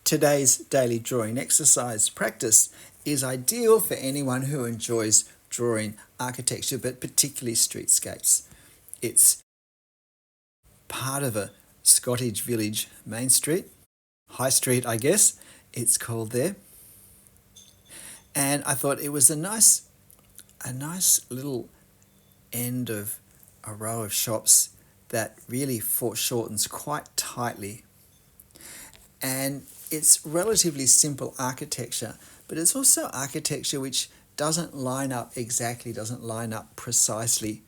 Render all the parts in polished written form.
Today's daily drawing exercise practice is ideal for anyone who enjoys drawing architecture, but particularly streetscapes. It's part of a Scottish village main street, High Street, I guess it's called there. And I thought it was a nice little end of a row of shops that really foreshortens quite tightly. And it's relatively simple architecture, but it's also architecture which doesn't line up precisely.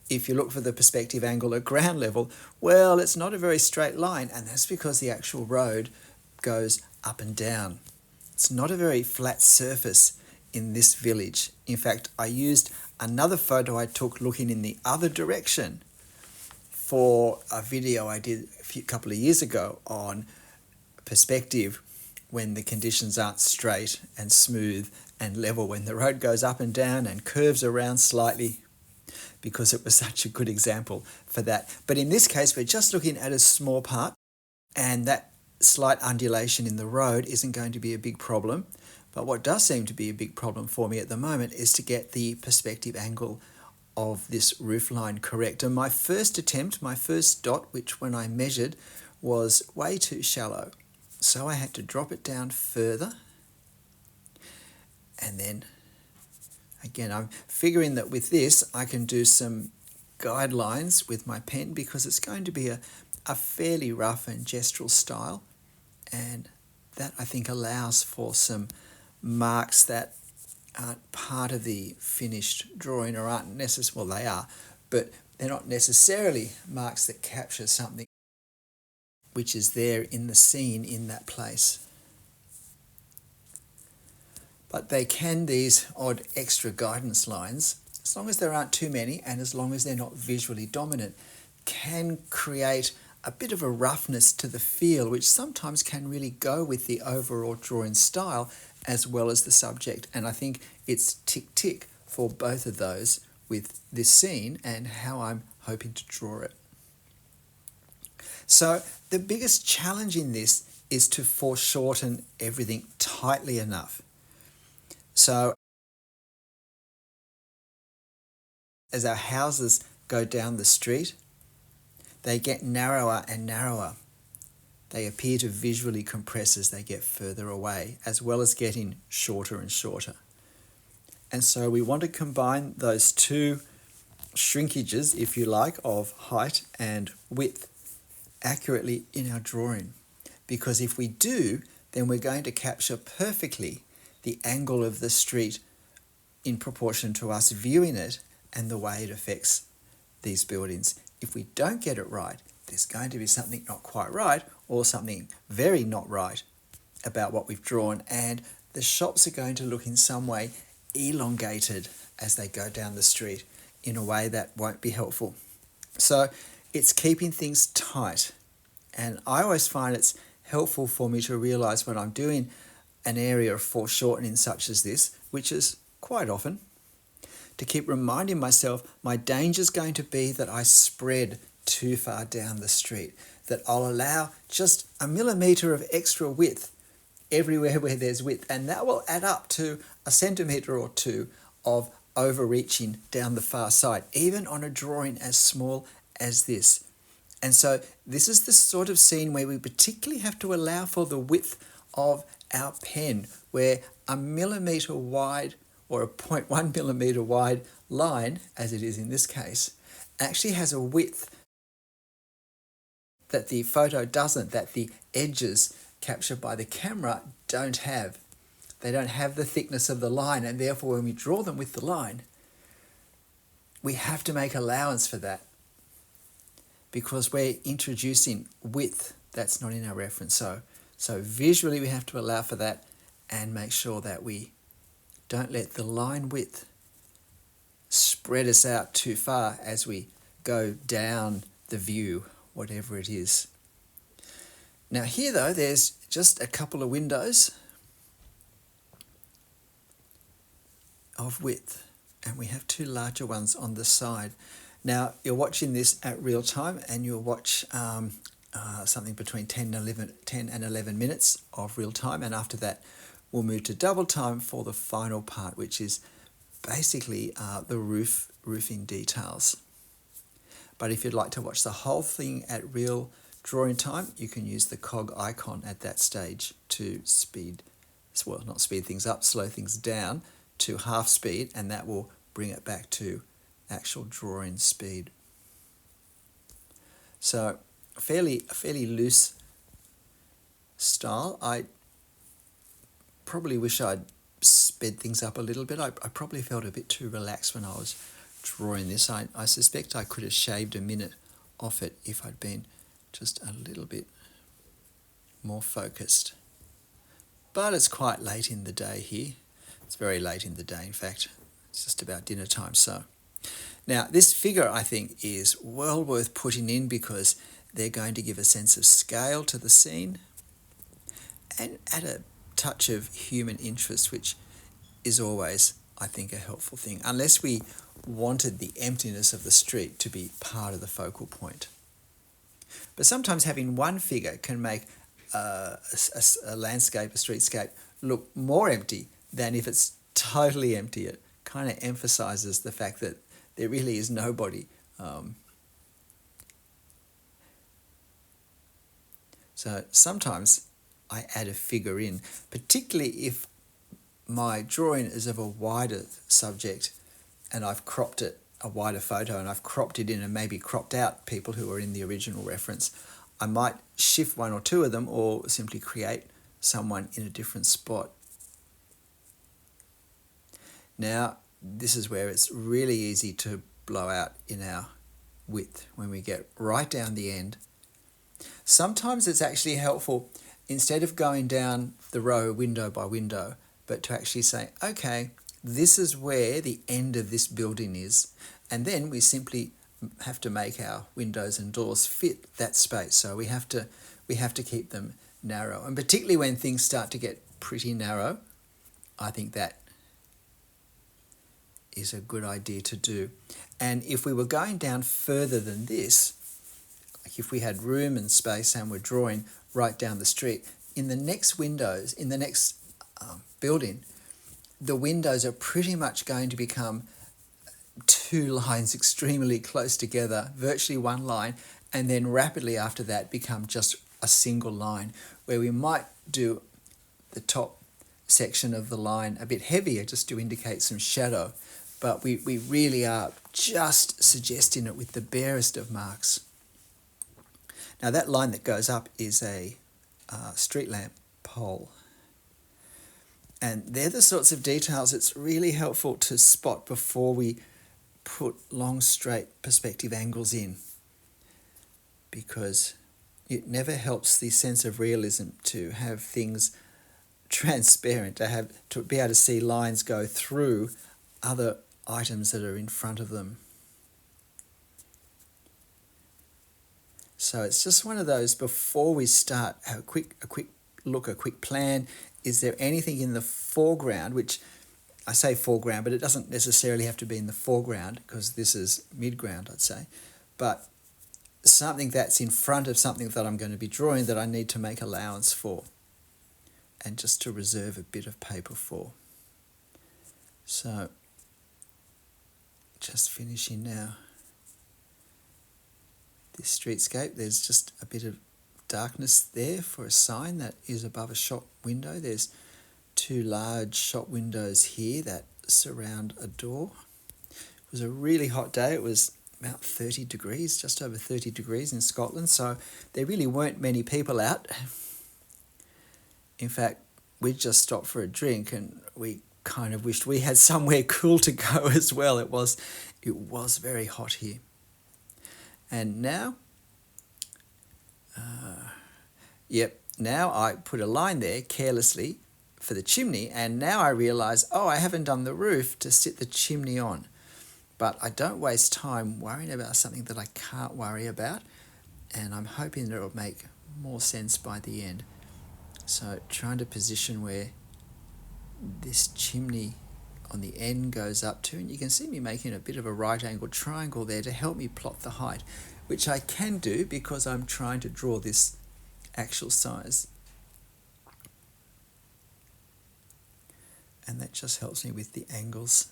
If you look for the perspective angle at ground level, well, it's not a very straight line, and that's because the actual road goes up and down. It's not a very flat surface in this village. In fact, I used another photo I took looking in the other direction for a video I did a couple of years ago on perspective when the conditions aren't straight and smooth and level, when the road goes up and down and curves around slightly, because it was such a good example for that. But in this case, we're just looking at a small part, and that slight undulation in the road isn't going to be a big problem. But what does seem to be a big problem for me at the moment is to get the perspective angle of this roof line correct. And my first attempt, my first dot, which when I measured was way too shallow. So I had to drop it down further. And then, again, I'm figuring that with this, I can do some guidelines with my pen, because it's going to be a fairly rough and gestural style. And that, I think, allows for some marks that aren't part of the finished drawing, or aren't necessarily, well, they are, but they're not necessarily marks that capture something which is there in the scene in that place. But they can, these odd extra guidance lines, as long as there aren't too many and as long as they're not visually dominant, can create a bit of a roughness to the feel, which sometimes can really go with the overall drawing style as well as the subject. And I think it's tick for both of those with this scene and how I'm hoping to draw it. So the biggest challenge in this is to foreshorten everything tightly enough. So as our houses go down the street, they get narrower and narrower. They appear to visually compress as they get further away, as well as getting shorter and shorter. And so we want to combine those two shrinkages, if you like, of height and width accurately in our drawing. Because if we do, then we're going to capture perfectly the angle of the street in proportion to us viewing it and the way it affects these buildings. If we don't get it right, there's going to be something not quite right, or something very not right about what we've drawn, and the shops are going to look in some way elongated as they go down the street in a way that won't be helpful. So it's keeping things tight. And I always find it's helpful for me to realize when I'm doing an area of foreshortening such as this, which is quite often, to keep reminding myself my danger is going to be that I spread too far down the street, that I'll allow just a millimetre of extra width everywhere where there's width, and that will add up to a centimetre or two of overreaching down the far side, even on a drawing as small as this. And so this is the sort of scene where we particularly have to allow for the width of our pen, where a millimetre wide or a 0.1 millimetre wide line, as it is in this case, actually has a width that the photo doesn't, that the edges captured by the camera don't have. They don't have the thickness of the line, and therefore when we draw them with the line, we have to make allowance for that, because we're introducing width that's not in our reference. So visually we have to allow for that and make sure that we don't let the line width spread us out too far as we go down the view, whatever it is. Now here though, there's just a couple of windows of width, and we have two larger ones on the side. Now you're watching this at real time, and you'll watch something between 10 and 11 minutes of real time, and after that we'll move to double time for the final part, which is basically the roofing details. But if you'd like to watch the whole thing at real drawing time, you can use the cog icon at that stage to not speed things up, slow things down to half speed, and that will bring it back to actual drawing speed. So a fairly loose style. I probably wish I'd sped things up a little bit. I probably felt a bit too relaxed when I was drawing this. I suspect I could have shaved a minute off it if I'd been just a little bit more focused. But it's quite late in the day here. It's very late in the day, in fact. It's just about dinner time. So now this figure, I think, is well worth putting in because they're going to give a sense of scale to the scene and add a touch of human interest, which is always, I think, a helpful thing, unless we wanted the emptiness of the street to be part of the focal point. But sometimes having one figure can make a landscape, a streetscape, look more empty than if it's totally empty. It kind of emphasizes the fact that there really is nobody. So sometimes I add a figure in, particularly if my drawing is of a wider subject and I've cropped it, a wider photo, and I've cropped it in and maybe cropped out people who are in the original reference. I might shift one or two of them or simply create someone in a different spot. Now, this is where it's really easy to blow out in our width when we get right down the end. Sometimes it's actually helpful, instead of going down the row window by window, but to actually say, okay, this is where the end of this building is, and then we simply have to make our windows and doors fit that space. So we have to keep them narrow, and particularly when things start to get pretty narrow, I think that is a good idea to do. And if we were going down further than this, like if we had room and space and we're drawing right down the street, in the next windows, in the next building, the windows are pretty much going to become two lines extremely close together, virtually one line, and then rapidly after that become just a single line, where we might do the top section of the line a bit heavier just to indicate some shadow, but we really are just suggesting it with the barest of marks. Now that line that goes up is a street lamp pole. And they're the sorts of details it's really helpful to spot before we put long, straight perspective angles in, because it never helps the sense of realism to have things transparent, to be able to see lines go through other items that are in front of them. So it's just one of those, before we start, a quick plan. Is there anything in the foreground, which I say foreground, but it doesn't necessarily have to be in the foreground because this is midground, I'd say, but something that's in front of something that I'm going to be drawing that I need to make allowance for and just to reserve a bit of paper for. So just finishing now. This streetscape, there's just a bit of darkness there for a sign that is above a shop window. There's two large shop windows here that surround a door. It was a really hot day. It was about 30 degrees, just over 30 degrees in Scotland, so there really weren't many people out. In fact, we just stopped for a drink and we kind of wished we had somewhere cool to go as well. It was very hot here. And now, now I put a line there carelessly for the chimney, and now I realise, I haven't done the roof to sit the chimney on. But I don't waste time worrying about something that I can't worry about, and I'm hoping that it'll make more sense by the end. So trying to position where this chimney on the end goes up to, and you can see me making a bit of a right angle triangle there to help me plot the height. which I can do because I'm trying to draw this actual size. And that just helps me with the angles.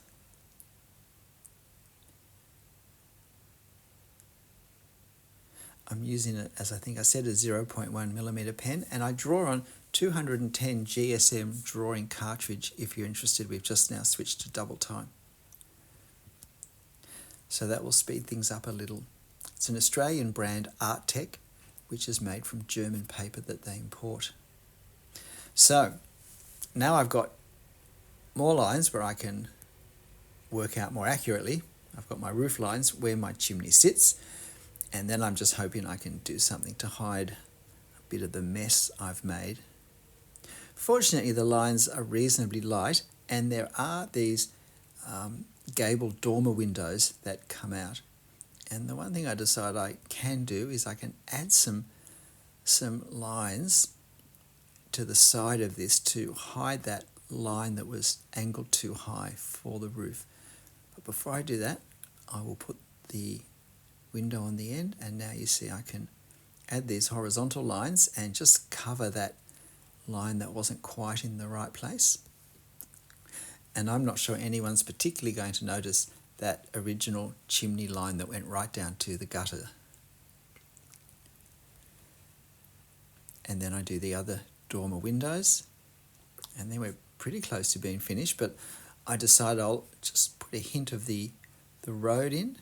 I'm using it, as I think I said, a 0.1mm pen, and I draw on 210 GSM drawing cartridge. If you're interested, we've just now switched to double time. So that will speed things up a little. It's an Australian brand, Arttech, which is made from German paper that they import. So now I've got more lines where I can work out more accurately. I've got my roof lines where my chimney sits, and then I'm just hoping I can do something to hide a bit of the mess I've made. Fortunately, the lines are reasonably light, and there are these gabled dormer windows that come out. And the one thing I decided I can do is I can add some lines to the side of this to hide that line that was angled too high for the roof. But before I do that, I will put the window on the end, and now you see I can add these horizontal lines and just cover that line that wasn't quite in the right place. And I'm not sure anyone's particularly going to notice that original chimney line that went right down to the gutter. And then I do the other dormer windows, and then we're pretty close to being finished, but I decided I'll just put a hint of the road in.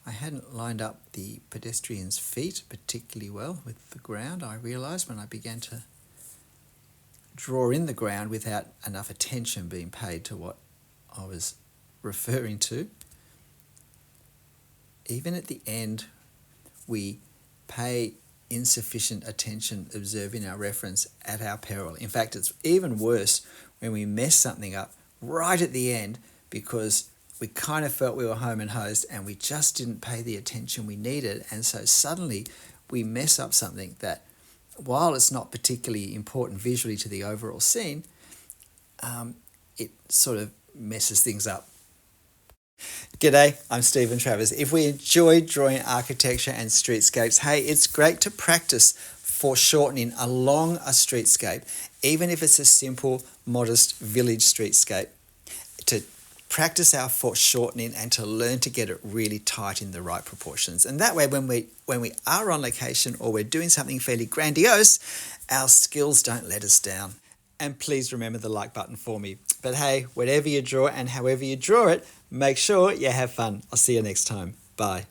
I hadn't lined up the pedestrians' feet particularly well with the ground, I realised when I began to draw in the ground without enough attention being paid to what I was referring to. Even at the end, we pay insufficient attention observing our reference at our peril. In fact, it's even worse when we mess something up right at the end because we kind of felt we were home and hosed and we just didn't pay the attention we needed, and so suddenly we mess up something that, while it's not particularly important visually to the overall scene, it sort of messes things up. G'day, I'm Stephen Travers. If we enjoy drawing architecture and streetscapes, hey, it's great to practice foreshortening along a streetscape, even if it's a simple, modest village streetscape, to practice our foreshortening and to learn to get it really tight in the right proportions. And that way, when we are on location or we're doing something fairly grandiose, our skills don't let us down. And please remember the like button for me. But hey, whatever you draw and however you draw it, make sure you have fun. I'll see you next time. Bye.